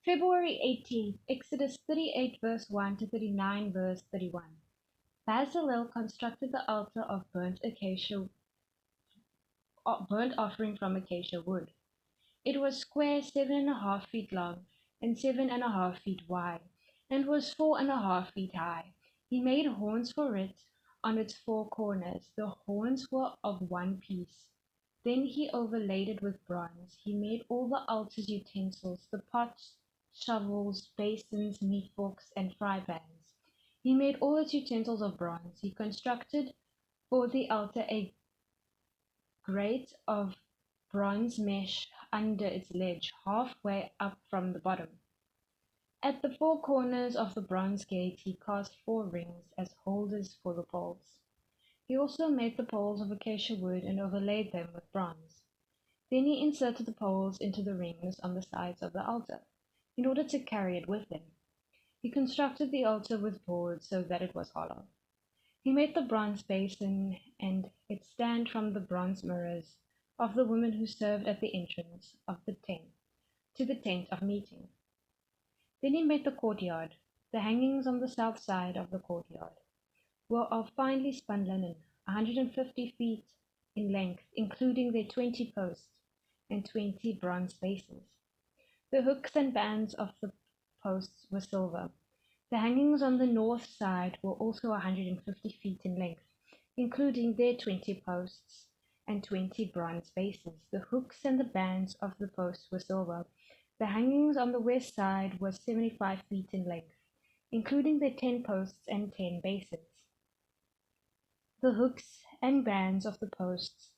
February 18th, Exodus 38 verse 1 to 39 verse 31. Bezalel constructed the altar of burnt offering from acacia wood. It was square 7.5 feet long and 7.5 feet wide, and was 4.5 feet high. He made horns for it on its four corners. The horns were of one piece. Then he overlaid it with bronze. He made all the altar's utensils, the pots, shovels, basins, meat forks, and fry pans. He made all its utensils of bronze. He constructed for the altar a grate of bronze mesh under its ledge, halfway up from the bottom. At the four corners of the bronze gate he cast 4 rings as holders for the poles. He also made the poles of acacia wood and overlaid them with bronze. Then he inserted the poles into the rings on the sides of the altar, in order to carry it with him. He constructed the altar with boards so that it was hollow. He made the bronze basin and its stand from the bronze mirrors of the women who served at the entrance of the tent to the tent of meeting. Then he made the courtyard. The hangings on the south side of the courtyard were of finely spun linen, 150 feet in length, including their 20 posts and 20 bronze bases. The hooks and bands of the posts were silver. The hangings on the north side were also 150 feet in length, including their 20 posts and 20 bronze bases. The hooks and the bands of the posts were silver. The hangings on the west side were 75 feet in length, including their 10 posts and 10 bases. The hooks and bands of the posts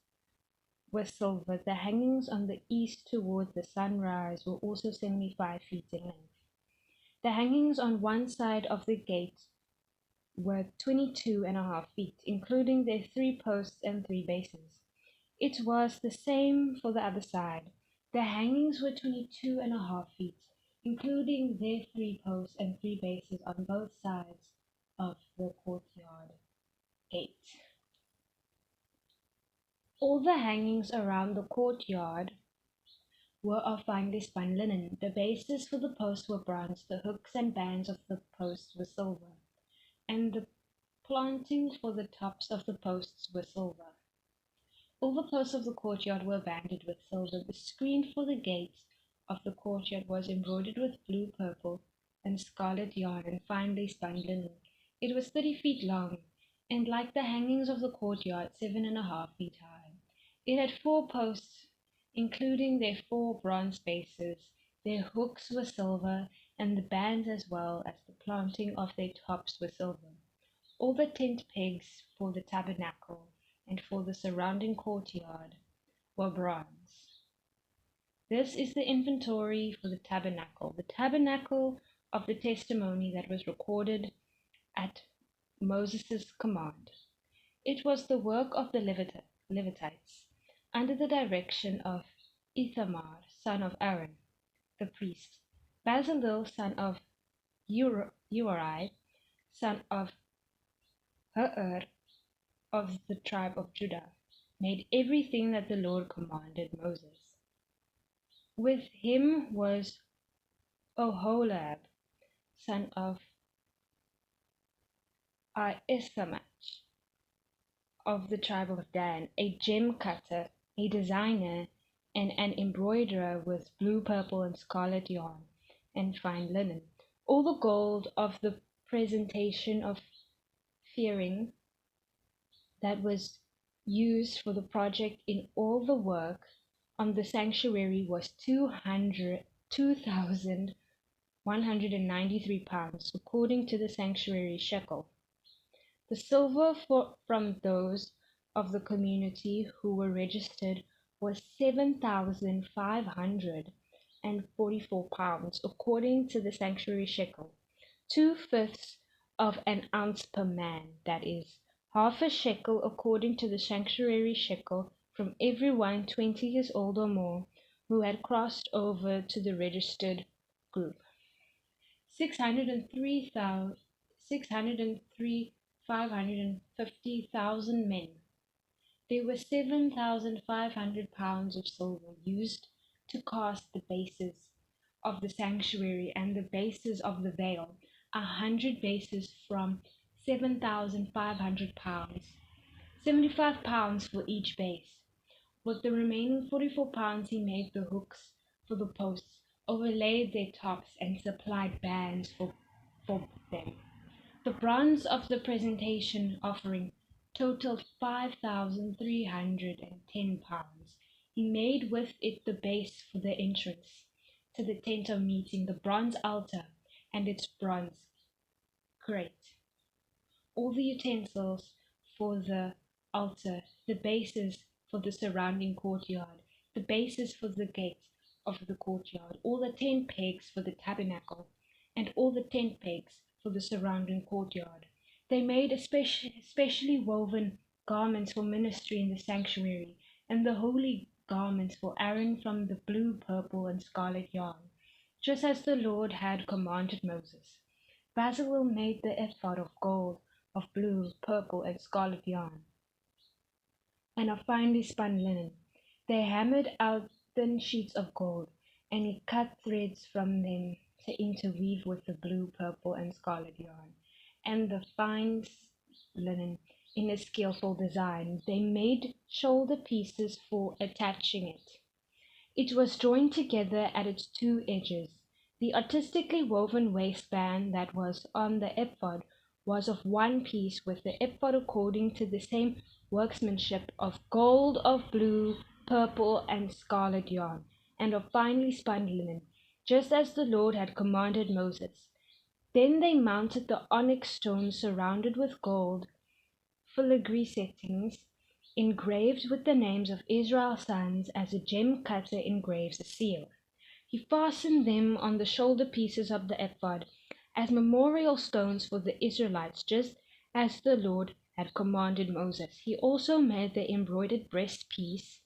were silver. The hangings on the east toward the sunrise were also 75 feet in length. The hangings on one side of the gate were 22.5 feet, including their 3 posts and 3 bases. It was the same for the other side. The hangings were 22.5 feet, including their 3 posts and 3 bases on both sides of the courtyard gate. All the hangings around the courtyard were of finely spun linen. The bases for the posts were bronze, the hooks and bands of the posts were silver, and the plantings for the tops of the posts were silver. All the posts of the courtyard were banded with silver. The screen for the gate of the courtyard was embroidered with blue, purple, and scarlet yarn and finely spun linen. It was 30 feet long, and like the hangings of the courtyard, 7.5 feet high. It had 4 posts, including their 4 bronze bases. Their hooks were silver, and the bands as well as the planting of their tops were silver. All the tent pegs for the tabernacle and for the surrounding courtyard were bronze. This is the inventory for the tabernacle of the testimony that was recorded at Moses' command. It was the work of the Levites, under the direction of Ithamar, son of Aaron, the priest, Bezalel, son of Uri, son of Hur, of the tribe of Judah, made everything that the Lord commanded Moses. With him was Oholab, son of Ahisamach, of the tribe of Dan, a gem cutter, a designer, and an embroiderer with blue, purple, and scarlet yarn and fine linen. All the gold of the presentation of fairing that was used for the project in all the work on the sanctuary was 2,193 pounds, according to the sanctuary shekel. The silver from those of the community who were registered was 7,544 pounds, according to the sanctuary shekel, 2/5 of an ounce per man, that is, half a shekel according to the sanctuary shekel, from everyone 20 years old or more who had crossed over to the registered group. 603,550,000 men. There were 7,500 pounds of silver used to cast the bases of the sanctuary and the bases of the veil, 100 bases from 7,500 pounds, 75 pounds for each base. With the remaining 44 pounds he made the hooks for the posts, overlaid their tops, and supplied bands for them. The bronze of the presentation offering totaled 5,310 pounds. He made with it the base for the entrance to the tent of meeting, the bronze altar and its bronze grate, all the utensils for the altar, the bases for the surrounding courtyard, the bases for the gate of the courtyard, all the tent pegs for the tabernacle, and all the tent pegs for the surrounding courtyard. They made specially woven garments for ministry in the sanctuary, and the holy garments for Aaron from the blue, purple, and scarlet yarn, just as the Lord had commanded Moses. Bezalel made the ephod of gold, of blue, purple, and scarlet yarn, and of finely spun linen. They hammered out thin sheets of gold, and he cut threads from them to interweave with the blue, purple, and scarlet yarn, and the fine linen in a skillful design. They made shoulder pieces for attaching it. It was joined together at its two edges. The artistically woven waistband that was on the ephod was of one piece with the ephod according to the same workmanship of gold, of blue, purple, and scarlet yarn, and of finely spun linen, just as the Lord had commanded Moses. Then they mounted the onyx stones surrounded with gold filigree settings, engraved with the names of Israel's sons, as a gem cutter engraves a seal. He fastened them on the shoulder pieces of the ephod as memorial stones for the Israelites, just as the Lord had commanded Moses. He also made the embroidered breastpiece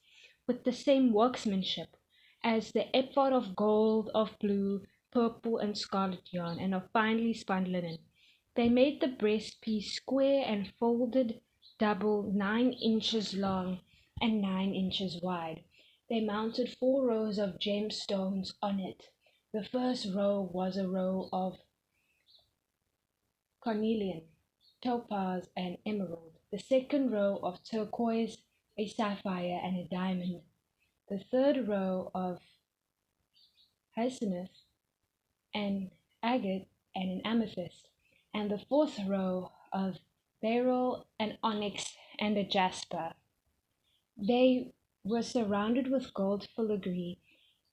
with the same workmanship as the ephod of gold, of blue, purple, and scarlet yarn, and of finely spun linen. They made the breastpiece square and folded double, 9 inches long and 9 inches wide. They mounted 4 rows of gemstones on it. The first row was a row of cornelian, topaz, and emerald. The second row of turquoise, a sapphire, and a diamond. The third row of hyacinth, an agate, and an amethyst. And the fourth row of beryl, an onyx, and a jasper. They were surrounded with gold filigree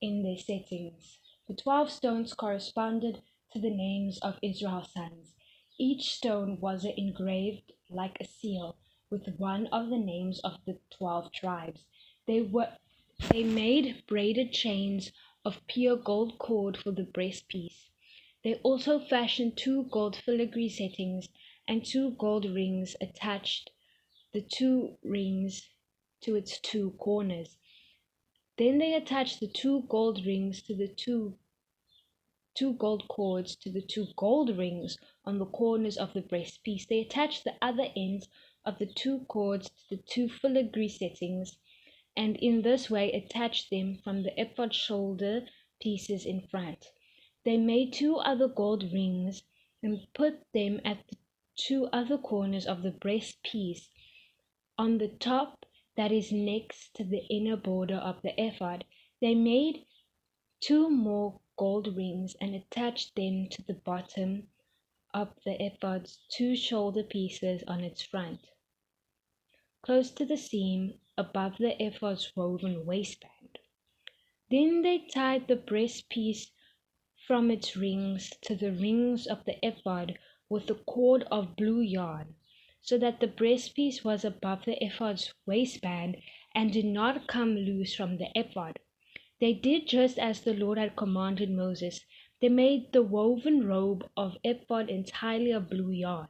in their settings. The 12 stones corresponded to the names of Israel's sons. Each stone was engraved like a seal with one of the names of the 12 tribes. They made braided chains of pure gold cord for the breastpiece. They also fashioned 2 gold filigree settings and 2 gold rings, attached the 2 rings to its 2 corners. Then they attached the 2 gold rings to the two gold cords to the 2 gold rings on the corners of the breastpiece. They attached the other ends of the 2 cords to the 2 filigree settings, and in this way attached them from the ephod shoulder pieces in front. They made 2 other gold rings and put them at the 2 other corners of the breastpiece on the top that is next to the inner border of the ephod. They made 2 more gold rings and attached them to the bottom of the ephod's 2 shoulder pieces on its front, close to the seam above the ephod's woven waistband. Then they tied the breastpiece from its rings to the rings of the ephod with a cord of blue yarn, so that the breastpiece was above the ephod's waistband and did not come loose from the ephod. They did just as the Lord had commanded Moses. They made the woven robe of ephod entirely of blue yarn.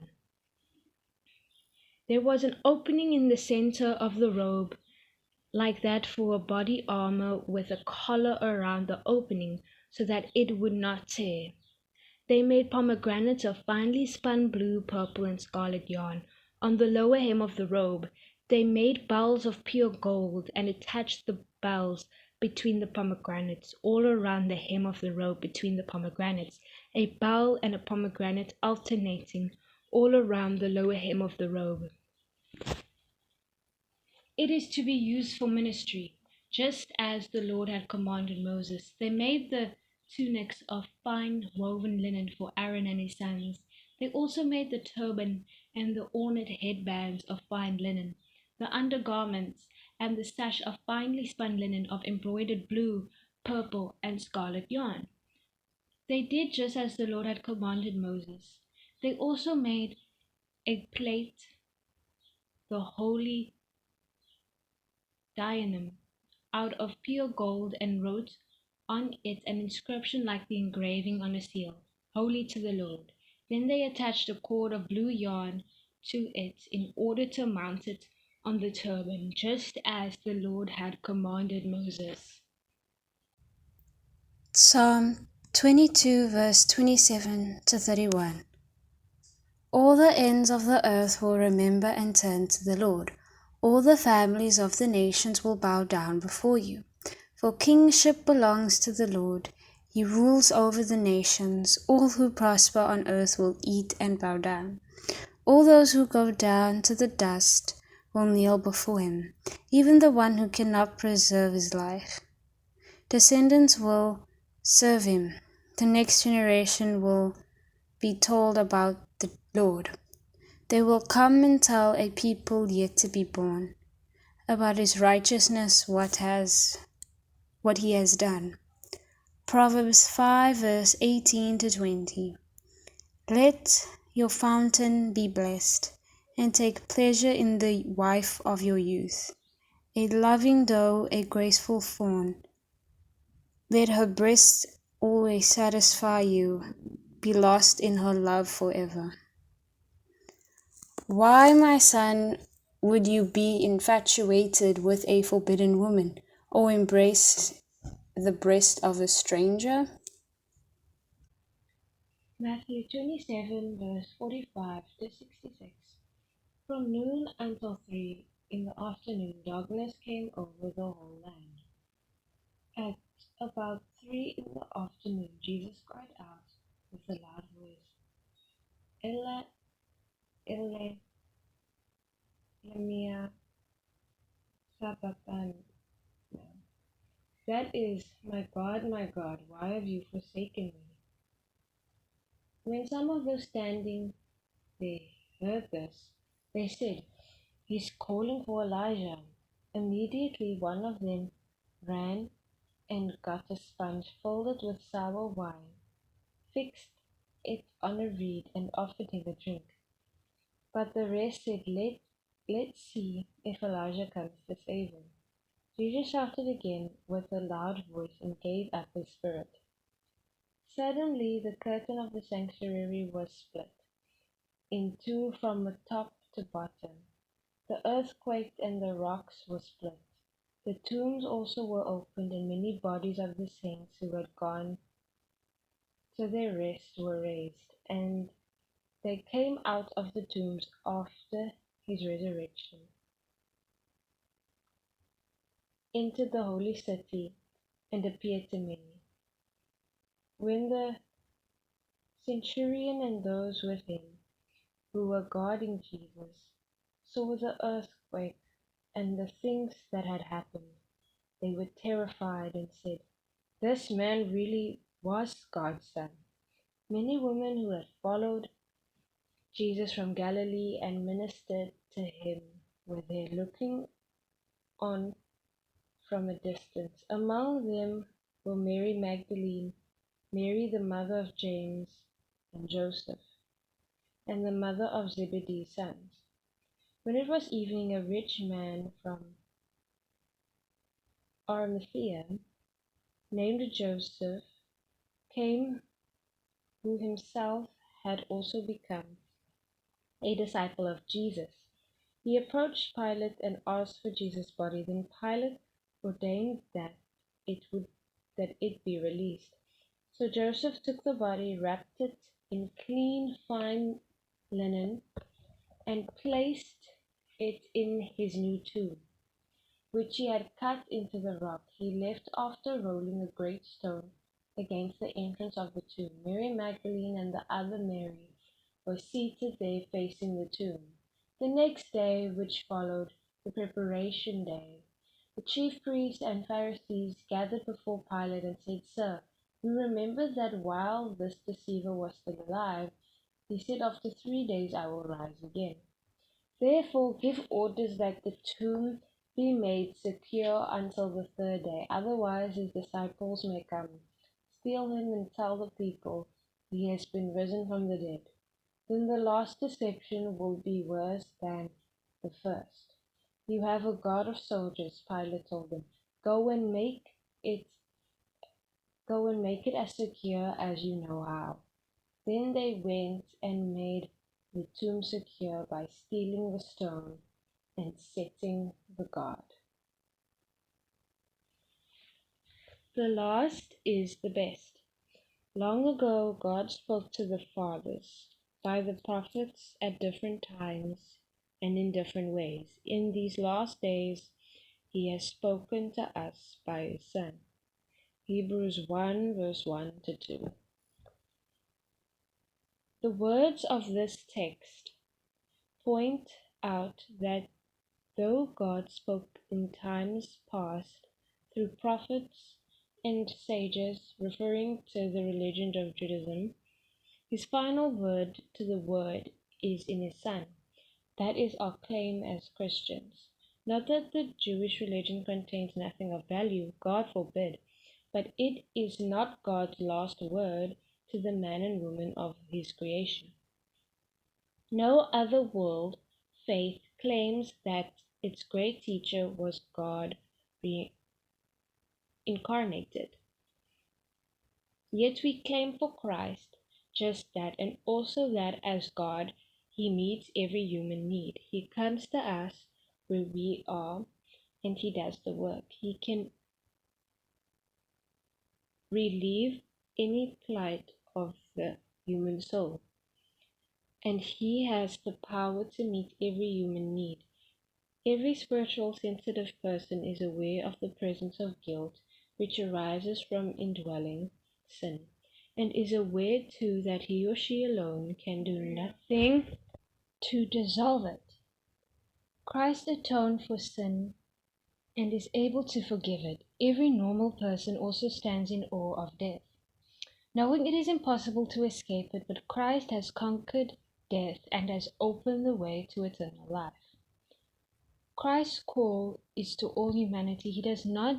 There was an opening in the center of the robe, like that for a body armor, with a collar around the opening so that it would not tear. They made pomegranates of finely spun blue, purple, and scarlet yarn on the lower hem of the robe. They made bells of pure gold and attached the bells between the pomegranates, all around the hem of the robe between the pomegranates, a bowl and a pomegranate alternating all around the lower hem of the robe. It is to be used for ministry, just as the Lord had commanded Moses. They made the tunics of fine woven linen for Aaron and his sons. They also made the turban and the ornate headbands of fine linen, the undergarments and the sash of finely spun linen of embroidered blue, purple, and scarlet yarn. They did just as the Lord had commanded Moses. They also made a plate, the holy diadem, out of pure gold, and wrote on it an inscription like the engraving on a seal, "Holy to the Lord." Then they attached a cord of blue yarn to it in order to mount it on the turban, just as the Lord had commanded Moses. Psalm 22, verse 27 to 31. All the ends of the earth will remember and turn to the Lord. All the families of the nations will bow down before you. For kingship belongs to the Lord. He rules over the nations. All who prosper on earth will eat and bow down. All those who go down to the dust will kneel before him, even the one who cannot preserve his life. Descendants will serve him. The next generation will be told about the Lord. They will come and tell a people yet to be born about his righteousness, what he has done. Proverbs 5 verse 18 to 20. Let your fountain be blessed, and take pleasure in the wife of your youth, a loving doe, a graceful fawn. Let her breasts always satisfy you, be lost in her love forever. Why, my son, would you be infatuated with a forbidden woman, or embrace the breast of a stranger? Matthew 27, verse 45 to 66. From noon until 3 in the afternoon, darkness came over the whole land. At about 3 in the afternoon, Jesus cried out with a loud voice, "Ella, Ella, lemia sabachthani." That is, my God, why have you forsaken me?" When some of those standing there heard this, they said, "He's calling for Elijah." Immediately one of them ran and got a sponge, filled it with sour wine, fixed it on a reed, and offered him a drink. But the rest said, Let's see if Elijah comes to save him." Jesus shouted again with a loud voice and gave up his spirit. Suddenly the curtain of the sanctuary was split in two from top to bottom. The earth quaked and the rocks were split. The tombs also were opened, and many bodies of the saints who had gone to their rest were raised, and they came out of the tombs after his resurrection, entered the holy city, and appeared to many. When the centurion and those with him who were guarding Jesus saw the earthquake and the things that had happened, they were terrified and said, "This man really was God's son." Many women who had followed Jesus from Galilee and ministered to him were there looking on from a distance. Among them were Mary Magdalene, Mary the mother of James and Joseph, and the mother of Zebedee's sons. When it was evening, a rich man from Arimathea, named Joseph, came, who himself had also become a disciple of Jesus. He approached Pilate and asked for Jesus' body. Then Pilate ordained that it be released. So Joseph took the body, wrapped it in clean, fine linen, and placed it in his new tomb, which he had cut into the rock, he left after rolling a great stone against the entrance of the tomb. Mary Magdalene and the other Mary were seated there facing the tomb. The next day, which followed the preparation day, the chief priests and Pharisees gathered before Pilate and said, Sir, we remember that while this deceiver was still alive, he said, After 3 days I will rise again. Therefore give orders that the tomb be made secure until the third day, otherwise his disciples may come, steal him, and tell the people he has been risen from the dead. Then the last deception will be worse than the first. You have a God of soldiers, Pilate told them. Go and make it as secure as you know how. Then they went and made the tomb secure by stealing the stone and setting the guard. The last is the best. Long ago, God spoke to the fathers by the prophets at different times and in different ways. In these last days, He has spoken to us by His Son. Hebrews 1 verse 1 to 2. The words of this text point out that though God spoke in times past through prophets and sages, referring to the religion of Judaism, His final word to the Word is in His Son. That is our claim as Christians. Not that the Jewish religion contains nothing of value, God forbid, but it is not God's last word to the man and woman of His creation. No other world faith claims that its great teacher was God reincarnated. Yet we claim for Christ just that, and also that as God, He meets every human need. He comes to us where we are, and He does the work. He can relieve any plight of the human soul, and He has the power to meet every human need. Every spiritual sensitive person is aware of the presence of guilt which arises from indwelling sin, and is aware too that he or she alone can do nothing to dissolve it. Christ atoned for sin and is able to forgive it. Every normal person also stands in awe of death, knowing it is impossible to escape it, but Christ has conquered death and has opened the way to eternal life. Christ's call is to all humanity. He does not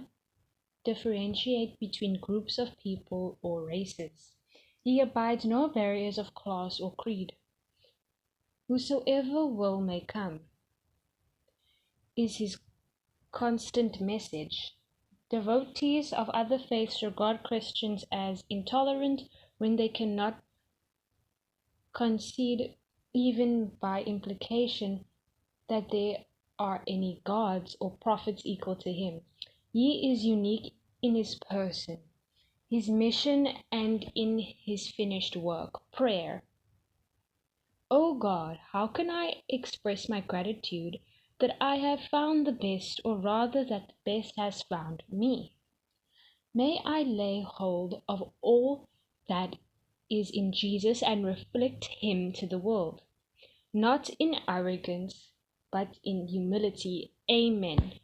differentiate between groups of people or races. He abides no barriers of class or creed. Whosoever will may come is his constant message. Devotees of other faiths regard Christians as intolerant when they cannot concede, even by implication, that there are any gods or prophets equal to him. He is unique in his person, his mission, and in his finished work, prayer. O God, how can I express my gratitude that I have found the best, or rather that the best has found me? May I lay hold of all that is in Jesus and reflect Him to the world, not in arrogance, but in humility. Amen.